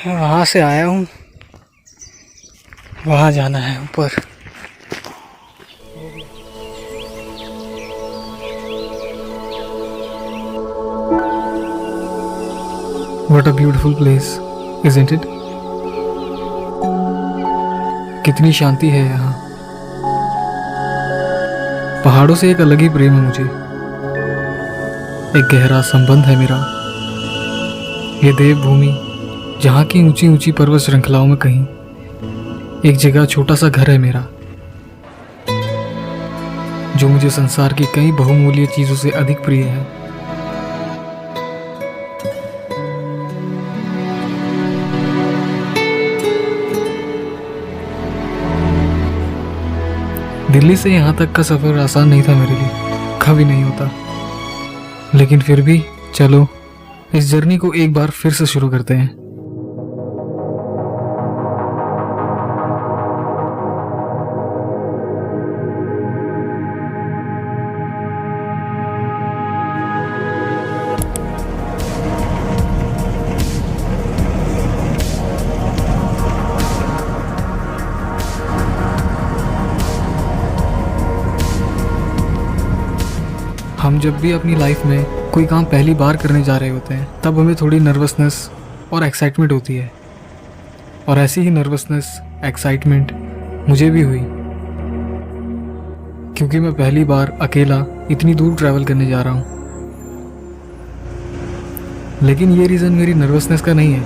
वहाँ से आया हूँ, वहाँ जाना है ऊपर। What a beautiful place, isn't it? कितनी शांति है यहाँ। पहाड़ों से एक अलग ही प्रेम है मुझे, एक गहरा संबंध है मेरा। ये देवभूमि, जहाँ की ऊंची ऊंची पर्वत श्रृंखलाओं में कहीं एक जगह छोटा सा घर है मेरा, जो मुझे संसार की कई बहुमूल्य चीजों से अधिक प्रिय है। दिल्ली से यहाँ तक का सफ़र आसान नहीं था मेरे लिए, कभी नहीं होता। लेकिन फिर भी चलो इस जर्नी को एक बार फिर से शुरू करते हैं। हम जब भी अपनी लाइफ में कोई काम पहली बार करने जा रहे होते हैं, तब हमें थोड़ी नर्वसनेस और एक्साइटमेंट होती है। और ऐसी ही नर्वसनेस, एक्साइटमेंट मुझे भी हुई, क्योंकि मैं पहली बार अकेला इतनी दूर ट्रैवल करने जा रहा हूँ। लेकिन ये रीज़न मेरी नर्वसनेस का नहीं है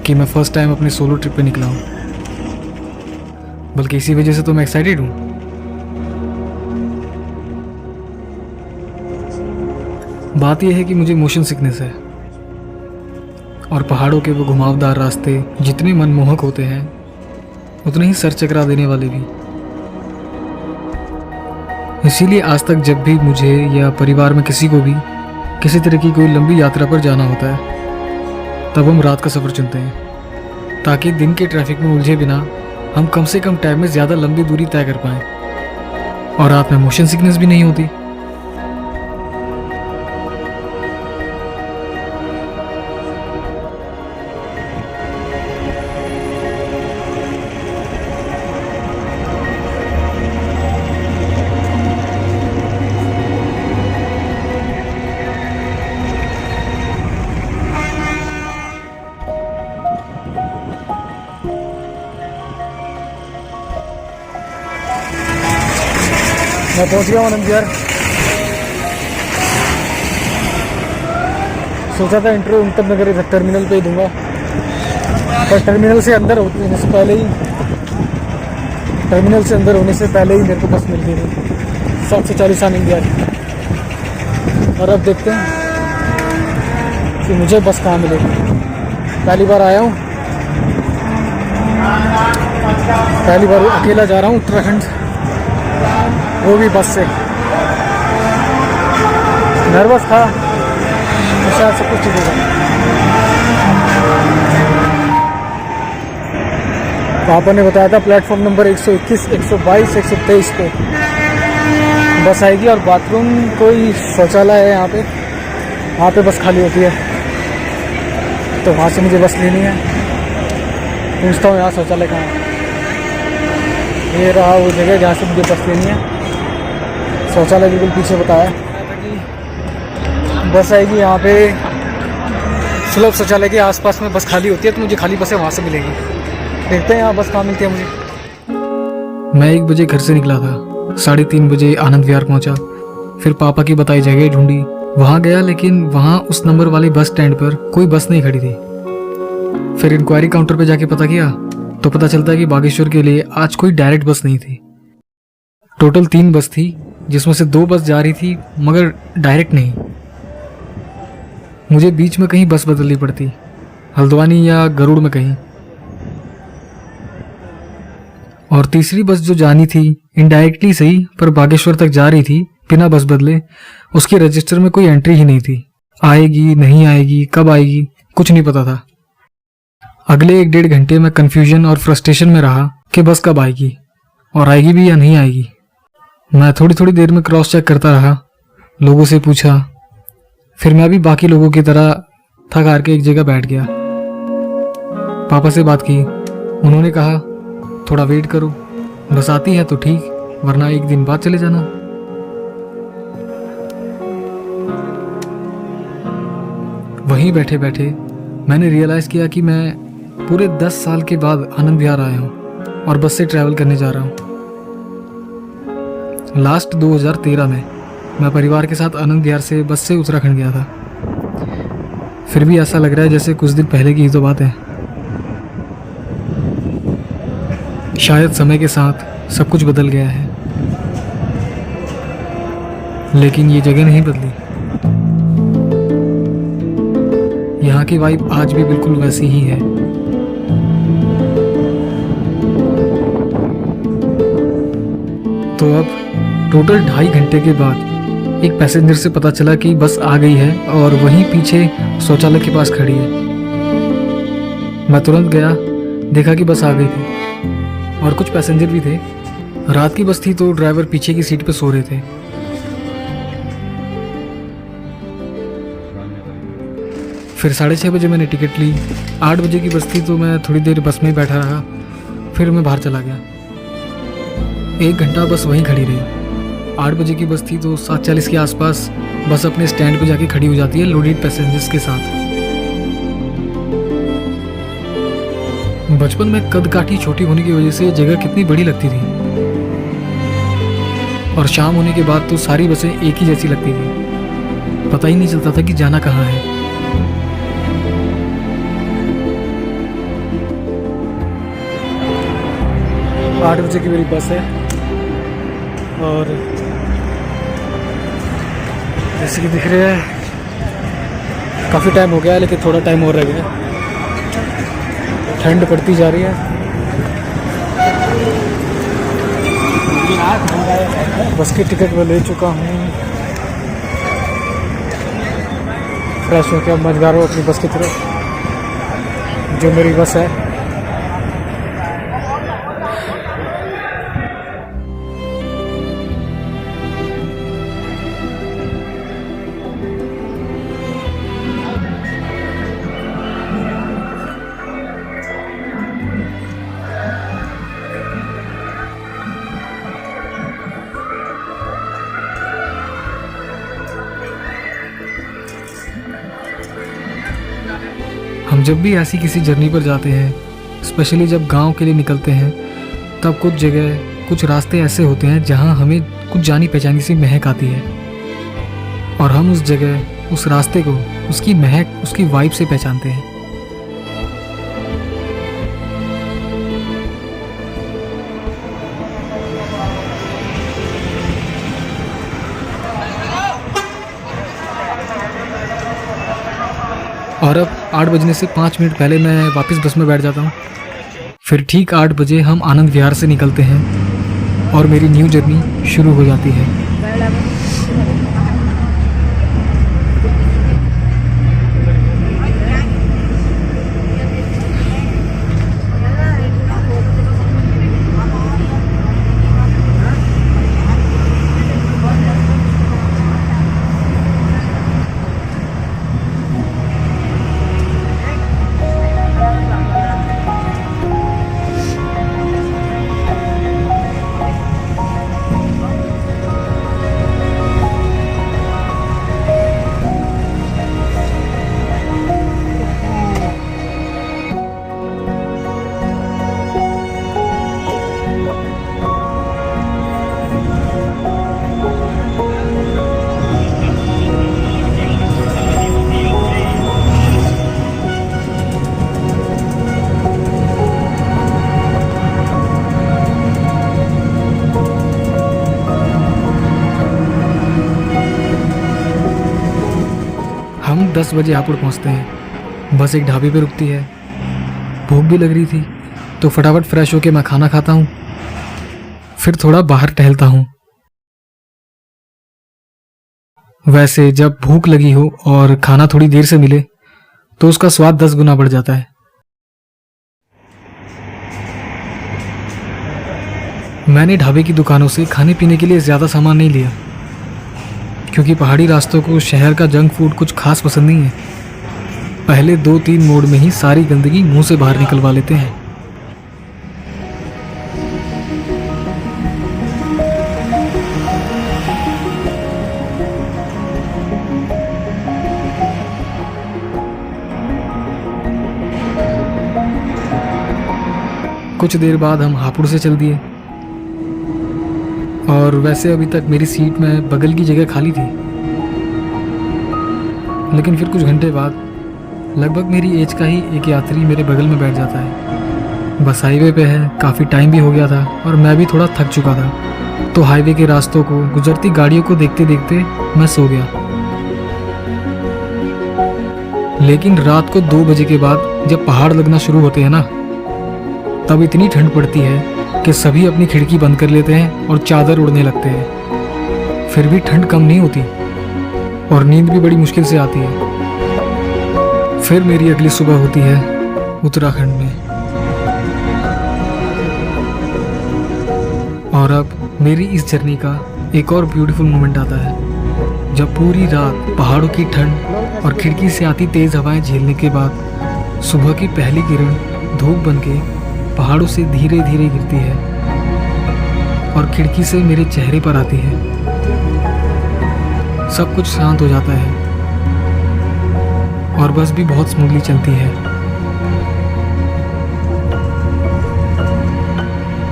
कि मैं फर्स्ट टाइम अपने सोलो ट्रिप पे निकला हूँ, बल्कि इसी वजह से तो मैं एक्साइटेड हूँ। बात यह है कि मुझे मोशन सिकनेस है, और पहाड़ों के वो घुमावदार रास्ते जितने मनमोहक होते हैं, उतने ही सर चकरा देने वाले भी। इसीलिए आज तक जब भी मुझे या परिवार में किसी को भी किसी तरह की कोई लंबी यात्रा पर जाना होता है, तब हम रात का सफ़र चुनते हैं, ताकि दिन के ट्रैफिक में उलझे बिना हम कम से कम टाइम में ज़्यादा लंबी दूरी तय कर पाएँ, और रात में मोशन सिकनेस भी नहीं होती। मैं पहुंच गया हूँ आनंद विहार। सोचा था इंटरव्यू उनतम नगर टर्मिनल पे ही दूंगा, पर टर्मिनल से अंदर होने से पहले ही मेरे को बस मिल गई थी 740 आनंद विहार। और अब देखते हैं कि मुझे बस कहाँ मिलेगी। पहली बार आया हूँ, पहली बार अकेला जा रहा हूँ उत्तराखंड, वो भी बस से। नर्वस था, तो शायद सब कुछ ठीक होगा। पापा ने बताया था प्लेटफॉर्म नंबर 121, 122, 123 पे बस आएगी, और बाथरूम कोई शौचालय है यहाँ पे, वहाँ पे बस खाली होती है, तो वहाँ से मुझे बस लेनी है। पूछता हूँ यहाँ शौचालय कहाँ है। ये रहा वो जगह जहाँ से मुझे बस लेनी है। शौचालय बिल्कुल पीछे बताया कि बस आएगी यहाँ पे, सुलभ शौचालय के आसपास में बस खाली होती है, तो मुझे खाली बसें वहाँ से मिलेगी। देखते हैं यहाँ बस कहाँ मिलती है मुझे। मैं 1 बजे घर से निकला था, 3:30 बजे आनंद विहार पहुँचा, फिर पापा की बताई जगह ढूंढी, वहाँ गया, लेकिन वहाँ उस नंबर वाली बस स्टैंड पर कोई बस नहीं खड़ी थी। फिर इंक्वायरी काउंटर पर जाके पता किया तो पता चलता है कि बागेश्वर के लिए आज कोई डायरेक्ट बस नहीं थी। टोटल 3 बस थी, जिसमें से 2 बस जा रही थी, मगर डायरेक्ट नहीं। मुझे बीच में कहीं बस बदलनी पड़ती, हल्द्वानी या गरुड़ में कहीं। और तीसरी बस जो जानी थी, इनडायरेक्टली सही, पर बागेश्वर तक जा रही थी बिना बस बदले, उसके रजिस्टर में कोई एंट्री ही नहीं थी। आएगी नहीं आएगी, कब आएगी, कुछ नहीं पता था। अगले 1-1.5 घंटे में कन्फ्यूजन और फ्रस्ट्रेशन में रहा कि बस कब आएगी, और आएगी भी या नहीं आएगी। मैं थोड़ी थोड़ी देर में क्रॉस चेक करता रहा, लोगों से पूछा। फिर मैं भी बाकी लोगों की तरह थक हार के एक जगह बैठ गया। पापा से बात की। उन्होंने कहा थोड़ा वेट करो, बस आती है तो ठीक, वरना एक दिन बाद चले जाना। वहीं बैठे बैठे मैंने रियलाइज़ किया कि मैं पूरे 10 साल के बाद आनंद विहार आया हूँ और बस से ट्रैवल करने जा रहा हूँ। लास्ट 2013 में मैं परिवार के साथ आनंद विहार से बस से उत्तराखंड गया था। फिर भी ऐसा लग रहा है जैसे कुछ दिन पहले की ही तो बात है। शायद समय के साथ सब कुछ बदल गया है, लेकिन ये जगह नहीं बदली। यहाँ की वाइब आज भी बिल्कुल वैसी ही है। तो अब टोटल 2.5 घंटे के बाद एक पैसेंजर से पता चला कि बस आ गई है और वहीं पीछे शौचालय के पास खड़ी है। मैं तुरंत गया, देखा कि बस आ गई थी और कुछ पैसेंजर भी थे। रात की बस थी तो ड्राइवर पीछे की सीट पर सो रहे थे। फिर 6:30 बजे मैंने टिकट ली। 8 बजे की बस थी तो मैं थोड़ी देर बस में बैठा रहा, फिर मैं बाहर चला गया। 1 घंटा बस वहीं खड़ी रही। 8 बजे की बस थी तो 7:40 के आसपास बस अपने स्टैंड पे जाके खड़ी हो जाती है लोडेड पैसेंजर्स के साथ। बचपन में कद काठी छोटी होने की वजह से ये जगह कितनी बड़ी लगती थी और शाम होने के बाद तो सारी बसें एक ही जैसी लगती थी। पता ही नहीं चलता था कि जाना कहाँ है। आठ बजे की मेरी बस है और जैसे कि दिख रहा है काफ़ी टाइम हो गया है, लेकिन थोड़ा टाइम और रह गया। ठंड पड़ती जा रही है। बस की टिकट मैं ले चुका हूँ। फ्रेश होकर अब मैं जा रहा हूँ अपनी बस की तरफ, जो मेरी बस है। हम जब भी ऐसी किसी जर्नी पर जाते हैं, स्पेशली जब गांव के लिए निकलते हैं, तब कुछ जगह कुछ रास्ते ऐसे होते हैं जहां हमें कुछ जानी पहचानी सी महक आती है और हम उस जगह उस रास्ते को उसकी महक उसकी वाइब से पहचानते हैं। और अब 8 बजने से 5 मिनट पहले मैं वापस बस में बैठ जाता हूँ। फिर ठीक 8 बजे हम आनंद विहार से निकलते हैं और मेरी न्यू जर्नी शुरू हो जाती है। हम 10 बजे हापुड़ पहुंचते हैं। बस एक ढाबे पे रुकती है। भूख भी लग रही थी तो फटाफट फ्रेश होके मैं खाना खाता हूँ, फिर थोड़ा बाहर टहलता हूँ। वैसे जब भूख लगी हो और खाना थोड़ी देर से मिले तो उसका स्वाद 10 गुना बढ़ जाता है। मैंने ढाबे की दुकानों से खाने पीने के लिए ज़्यादा सामान नहीं लिया क्योंकि पहाड़ी रास्तों को शहर का जंक फूड कुछ खास पसंद नहीं है। पहले 2-3 मोड़ में ही सारी गंदगी मुंह से बाहर निकलवा लेते हैं। कुछ देर बाद हम हापुड़ से चल दिए और वैसे अभी तक मेरी सीट में बगल की जगह खाली थी, लेकिन फिर कुछ घंटे बाद लगभग मेरी एज का ही एक यात्री मेरे बगल में बैठ जाता है। बस हाईवे पे है, काफ़ी टाइम भी हो गया था और मैं भी थोड़ा थक चुका था, तो हाईवे के रास्तों को, गुजरती गाड़ियों को देखते देखते मैं सो गया। लेकिन रात को 2 बजे के बाद जब पहाड़ लगना शुरू होते हैं ना, तब इतनी ठंड पड़ती है कि सभी अपनी खिड़की बंद कर लेते हैं और चादर उड़ने लगते हैं। फिर भी ठंड कम नहीं होती और नींद भी बड़ी मुश्किल से आती है। फिर मेरी अगली सुबह होती है उत्तराखंड में। और अब मेरी इस जर्नी का एक और ब्यूटीफुल मोमेंट आता है, जब पूरी रात पहाड़ों की ठंड और खिड़की से आती तेज़ हवाएं झेलने के बाद सुबह की पहली किरण धूप बनके पहाड़ों से धीरे धीरे गिरती है और खिड़की से मेरे चेहरे पर आती है। सब कुछ शांत हो जाता है और बस भी बहुत स्मूथली चलती है।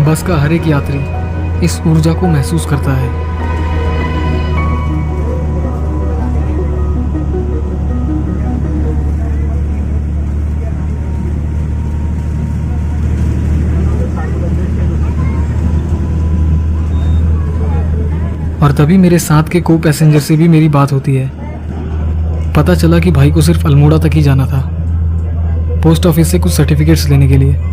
बस का हर एक यात्री इस ऊर्जा को महसूस करता है। और तभी मेरे साथ के को पैसेंजर से भी मेरी बात होती है। पता चला कि भाई को सिर्फ अल्मोड़ा तक ही जाना था, पोस्ट ऑफिस से कुछ सर्टिफिकेट्स लेने के लिए।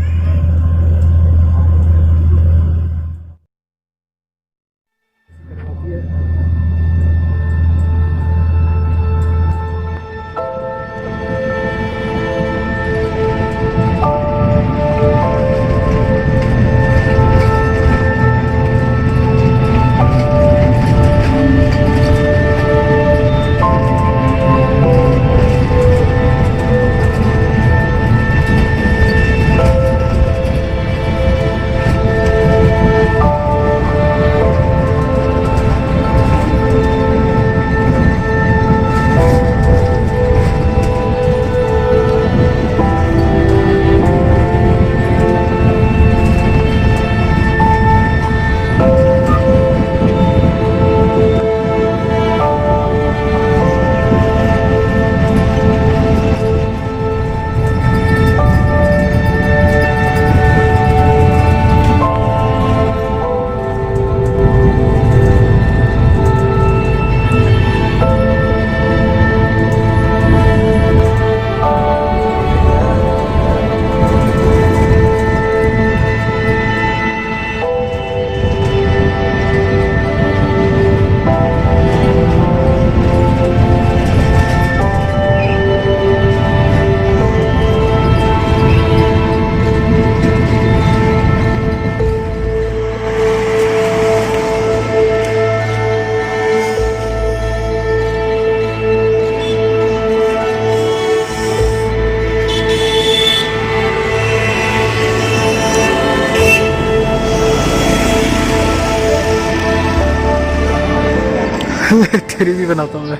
तेरी भी बनाता हूँ मैं।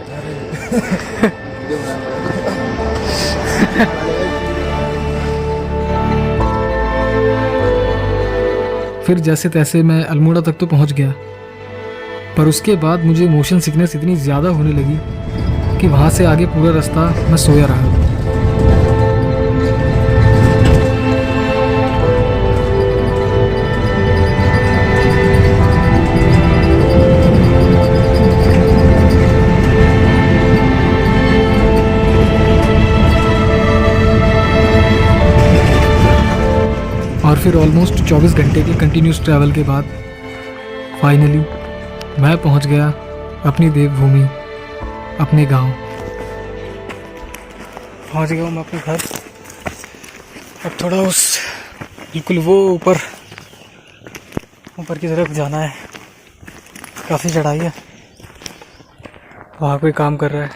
फिर जैसे तैसे मैं अल्मोड़ा तक तो पहुंच गया, पर उसके बाद मुझे मोशन सिकनेस इतनी ज़्यादा होने लगी कि वहाँ से आगे पूरा रास्ता मैं सोया रहा। और फिर ऑलमोस्ट 24 घंटे के कंटिन्यूस ट्रैवल के बाद फाइनली मैं पहुंच गया अपनी देवभूमि, अपने गांव। पहुंच गया हूँ मैं अपने घर। अब थोड़ा उस बिल्कुल वो ऊपर की तरफ जाना है, काफ़ी चढ़ाई है। वहाँ कोई काम कर रहा है।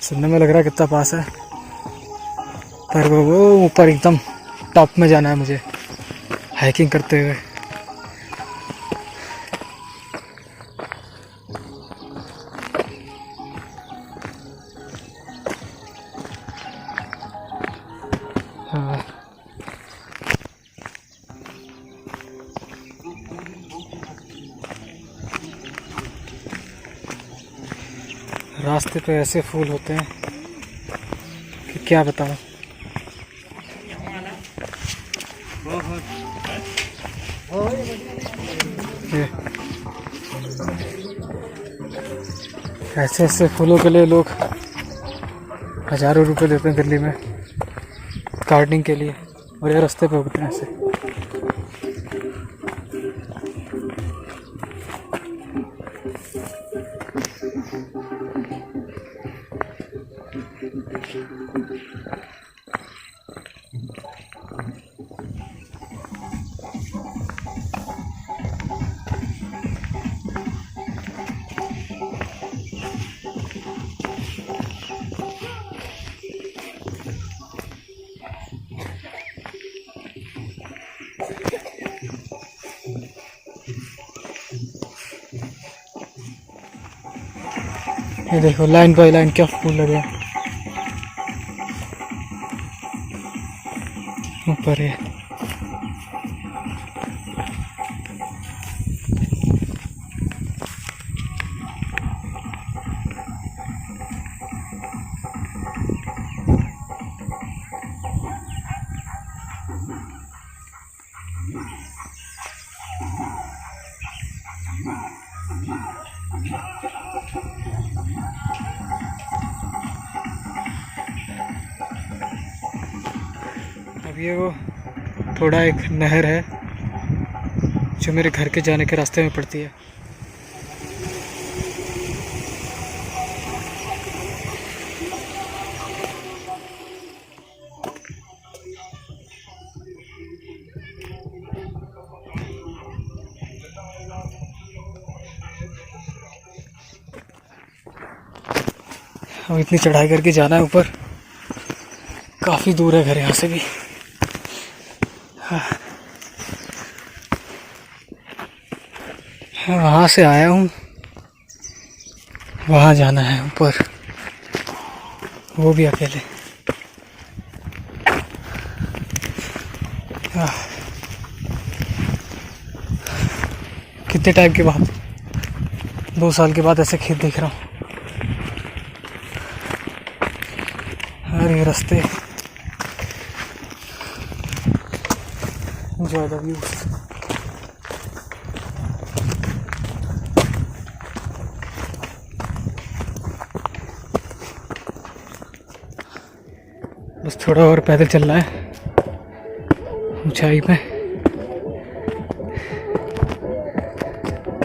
सुनने में लग रहा है कितना पास है, पर वो ऊपर एकदम टॉप में जाना है मुझे हाइकिंग करते हुए। हाँ, रास्ते पे ऐसे फूल होते हैं कि क्या बताऊं। ये ऐसे ऐसे फूलों के लिए लोग हज़ारों रुपए देते हैं दिल्ली में गार्डनिंग के लिए, और ये रास्ते पे उगते हैं ऐसे। ये देखो लाइन बाय लाइन क्या फूल लगे हैं ऊपर। ये अब ये वो थोड़ा एक नहर है जो मेरे घर के जाने के रास्ते में पड़ती है। अब इतनी चढ़ाई करके जाना है ऊपर, काफ़ी दूर है घर यहाँ से भी। हाँ, वहाँ से आया हूँ, वहाँ जाना है ऊपर, वो भी अकेले। कितने टाइम के बाद, 2 साल के बाद ऐसे खेत देख रहा हूँ। और ये रास्ते, एंजॉय द व्यूज। बस थोड़ा और पैदल चलना है ऊंचाई पे,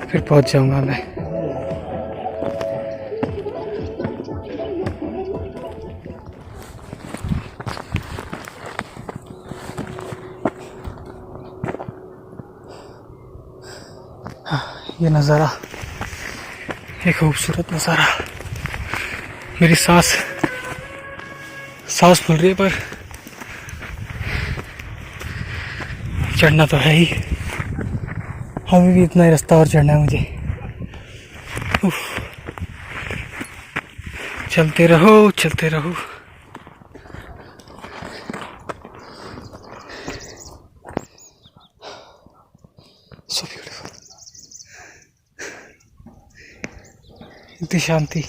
फिर पहुंच जाऊंगा मैं। ये नज़ारा, एक खूबसूरत नज़ारा। मेरी सांस फूल रही है, पर चढ़ना तो है ही। अभी भी इतना ही रास्ता और चढ़ना है मुझे। उफ, चलते रहो चलते रहो। सो ब्यूटीफुल, इतनी शांति।